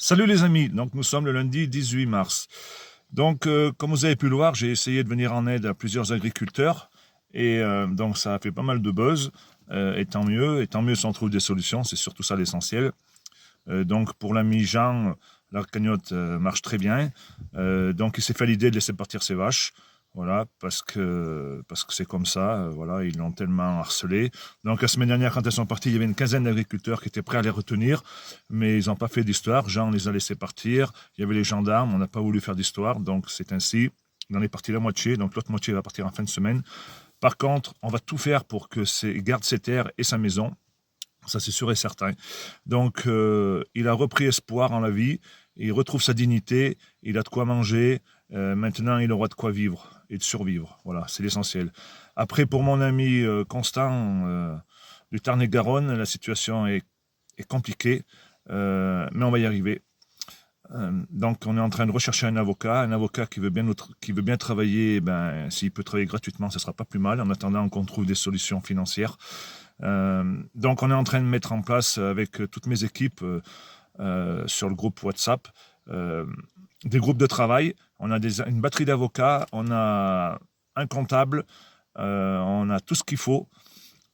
Salut les amis, donc nous sommes le lundi 18 mars. Donc comme vous avez pu le voir, j'ai essayé de venir en aide à plusieurs agriculteurs et donc ça a fait pas mal de buzz et tant mieux si on trouve des solutions, c'est surtout ça l'essentiel. Donc pour l'ami Jean, la cagnotte marche très bien. Donc il s'est fait l'idée de laisser partir ses vaches. Voilà, parce que c'est comme ça, voilà, ils l'ont tellement harcelé. Donc la semaine dernière, quand elles sont parties, il y avait une quinzaine d'agriculteurs qui étaient prêts à les retenir, mais ils n'ont pas fait d'histoire. Jean les a laissés partir. Il y avait les gendarmes, on n'a pas voulu faire d'histoire, donc c'est ainsi. Il en est parti la moitié, donc l'autre moitié va partir en fin de semaine. Par contre, on va tout faire pour que garde ses terres et sa maison. Ça, c'est sûr et certain. Donc, il a repris espoir en la vie, il retrouve sa dignité, il a de quoi manger, maintenant il aura de quoi vivre et de survivre. Voilà, c'est l'essentiel. Après, pour mon ami Constant du Tarn-et-Garonne, la situation est compliquée, mais on va y arriver. Donc, on est en train de rechercher un avocat qui veut bien travailler. Ben, s'il peut travailler gratuitement, ce sera pas plus mal. En attendant qu'on trouve des solutions financières. Donc, on est en train de mettre en place avec toutes mes équipes sur le groupe WhatsApp des groupes de travail. On a une batterie d'avocats, on a un comptable, on a tout ce qu'il faut.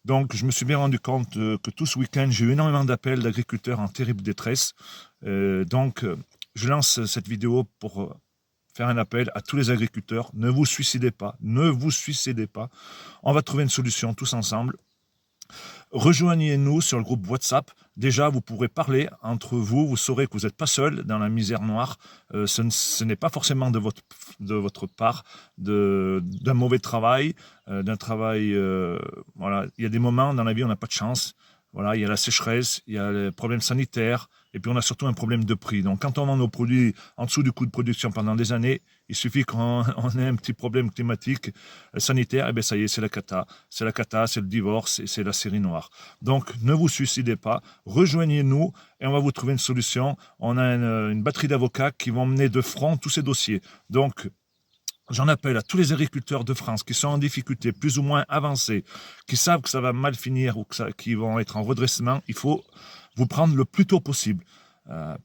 Donc, je me suis bien rendu compte que tout ce week-end, j'ai eu énormément d'appels d'agriculteurs en terrible détresse. Donc, je lance cette vidéo pour faire un appel à tous les agriculteurs. Ne vous suicidez pas, ne vous suicidez pas. On va trouver une solution tous ensemble. Rejoignez-nous sur le groupe WhatsApp. Déjà, vous pourrez parler entre vous. Vous saurez que vous n'êtes pas seul dans la misère noire. Ce n'est pas forcément de votre part d'un mauvais travail, d'un travail. Voilà, il y a des moments dans la vie où on n'a pas de chance. Voilà, il y a la sécheresse, il y a les problèmes sanitaires, et puis on a surtout un problème de prix. Donc, quand on vend nos produits en dessous du coût de production pendant des années, il suffit qu'on ait un petit problème climatique, sanitaire, et bien ça y est, c'est la cata. C'est la cata, c'est le divorce, et c'est la série noire. Donc, ne vous suicidez pas, rejoignez-nous, et on va vous trouver une solution. On a une batterie d'avocats qui vont mener de front tous ces dossiers. Donc, j'en appelle à tous les agriculteurs de France qui sont en difficulté, plus ou moins avancés, qui savent que ça va mal finir ou qui vont être en redressement. Il faut vous prendre le plus tôt possible.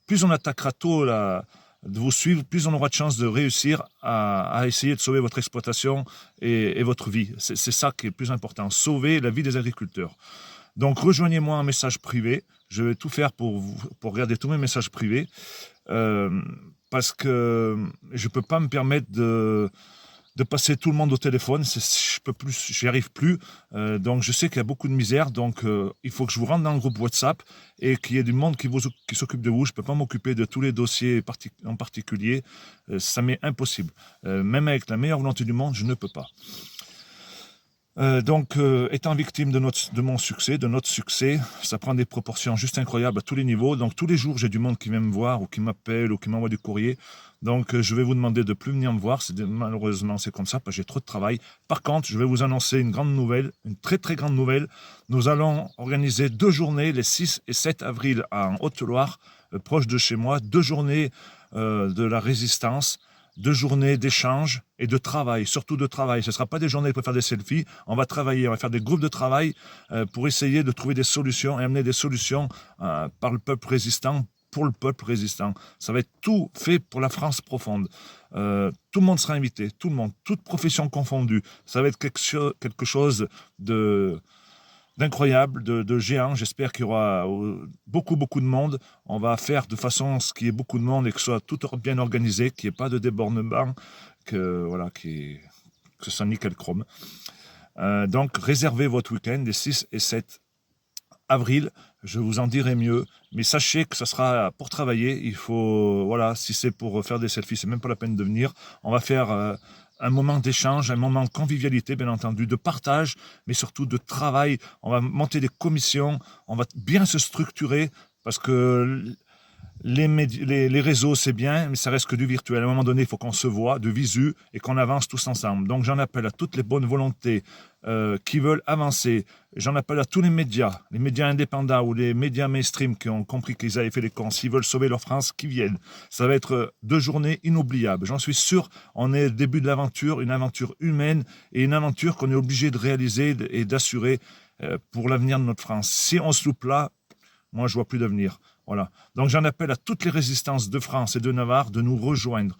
Plus on attaquera tôt de vous suivre, plus on aura de chances de réussir à essayer de sauver votre exploitation et votre vie. C'est ça qui est le plus important, sauver la vie des agriculteurs. Donc rejoignez-moi en message privé. Je vais tout faire pour regarder tous mes messages privés. Euh, Parce que je peux pas me permettre de passer tout le monde au téléphone. Je peux plus, j'y arrive plus. Donc je sais qu'il y a beaucoup de misère. Donc il faut que je vous rentre dans le groupe WhatsApp et qu'il y ait du monde qui s'occupe de vous. Je peux pas m'occuper de tous les dossiers en particulier. Ça m'est impossible. Même avec la meilleure volonté du monde, je ne peux pas. Donc, étant victime de mon succès, de notre succès, ça prend des proportions juste incroyables à tous les niveaux. Donc, tous les jours, j'ai du monde qui vient me voir ou qui m'appelle ou qui m'envoie du courrier. Donc, je vais vous demander de plus venir me voir. Malheureusement, c'est comme ça parce que j'ai trop de travail. Par contre, je vais vous annoncer une grande nouvelle, une très très grande nouvelle. Nous allons organiser 2 journées, les 6 et 7 avril en Haute-Loire, proche de chez moi, 2 journées de la résistance. 2 journées d'échange et de travail, surtout de travail. Ce ne sera pas des journées pour faire des selfies. On va travailler, on va faire des groupes de travail pour essayer de trouver des solutions et amener des solutions par le peuple résistant, pour le peuple résistant. Ça va être tout fait pour la France profonde. Tout le monde sera invité, tout le monde, toute profession confondue. Ça va être quelque chose d'incroyable, de géant. J'espère qu'il y aura beaucoup, beaucoup de monde. On va faire de façon à ce qu'il y ait beaucoup de monde et que ce soit tout bien organisé, qu'il n'y ait pas de débordement, que ce soit nickel chrome. Donc, réservez votre week-end des 6 et 7 avril. Je vous en dirai mieux. Mais sachez que ça sera pour travailler. Il faut, voilà, si c'est pour faire des selfies, c'est même pas la peine de venir. On va faire un moment d'échange, un moment de convivialité, bien entendu, de partage, mais surtout de travail. On va monter des commissions, on va bien se structurer parce que les réseaux, c'est bien, mais ça reste que du virtuel. À un moment donné, il faut qu'on se voit de visu et qu'on avance tous ensemble. Donc, j'en appelle à toutes les bonnes volontés qui veulent avancer. J'en appelle à tous les médias indépendants ou les médias mainstream qui ont compris qu'ils avaient fait les cons, s'ils veulent sauver leur France, qui viennent. Ça va être 2 journées inoubliables. J'en suis sûr, on est au début de l'aventure, une aventure humaine et une aventure qu'on est obligé de réaliser et d'assurer pour l'avenir de notre France. Si on se loupe là, moi, je vois plus d'avenir. Voilà. Donc j'en appelle à toutes les résistances de France et de Navarre de nous rejoindre.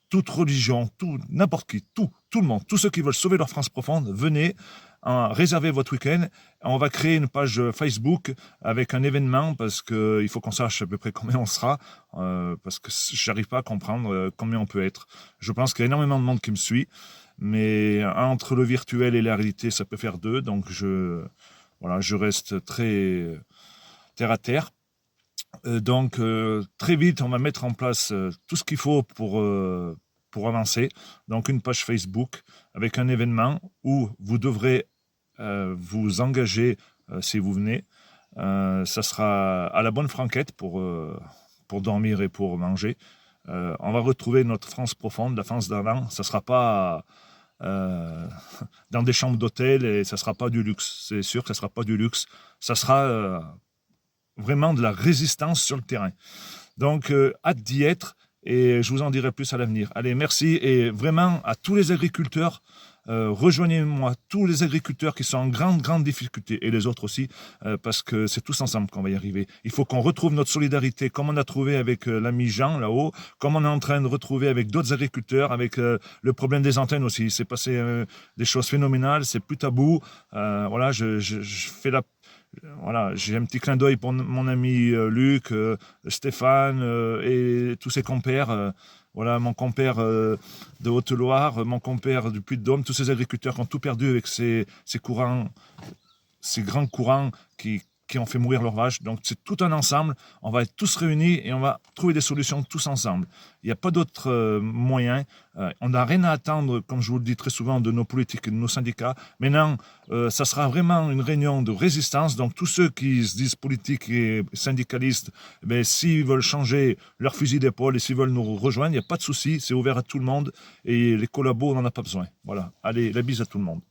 Toute religion, n'importe qui, tout le monde, tous ceux qui veulent sauver leur France profonde, venez, réservez votre week-end. On va créer une page Facebook avec un événement parce qu'il faut qu'on sache à peu près combien on sera, parce que j'arrive pas à comprendre combien on peut être. Je pense qu'il y a énormément de monde qui me suit, mais entre le virtuel et la réalité, ça peut faire 2. Donc je reste très terre à terre. Donc très vite, on va mettre en place tout ce qu'il faut pour avancer. Donc une page Facebook avec un événement où vous devrez vous engager si vous venez. Ça sera à la bonne franquette pour dormir et pour manger. On va retrouver notre France profonde, la France d'avant. Ça ne sera pas dans des chambres d'hôtel et ça ne sera pas du luxe. C'est sûr que ça ne sera pas du luxe. Ça sera vraiment de la résistance sur le terrain. Donc, hâte d'y être et je vous en dirai plus à l'avenir. Allez, merci et vraiment à tous les agriculteurs, rejoignez-moi, tous les agriculteurs qui sont en grande difficulté et les autres aussi, parce que c'est tous ensemble qu'on va y arriver. Il faut qu'on retrouve notre solidarité comme on a trouvé avec l'ami Jean là-haut, comme on est en train de retrouver avec d'autres agriculteurs, avec le problème des antennes aussi. Il s'est passé des choses phénoménales, c'est plus tabou. Voilà, je fais voilà, j'ai un petit clin d'œil pour mon ami Luc, Stéphane et tous ses compères. Voilà, mon compère de Haute-Loire, mon compère du Puy-de-Dôme, tous ces agriculteurs qui ont tout perdu avec ces courants, ces grands courants qui ont fait mourir leurs vaches. Donc c'est tout un ensemble, on va être tous réunis et on va trouver des solutions tous ensemble. Il n'y a pas d'autre moyen. On n'a rien à attendre, comme je vous le dis très souvent, de nos politiques et de nos syndicats. Maintenant, ça sera vraiment une réunion de résistance. Donc tous ceux qui se disent politiques et syndicalistes, s'ils veulent changer leur fusil d'épaule et s'ils veulent nous rejoindre, il n'y a pas de souci, c'est ouvert à tout le monde et les collabos, on n'en a pas besoin. Voilà, allez, la bise à tout le monde.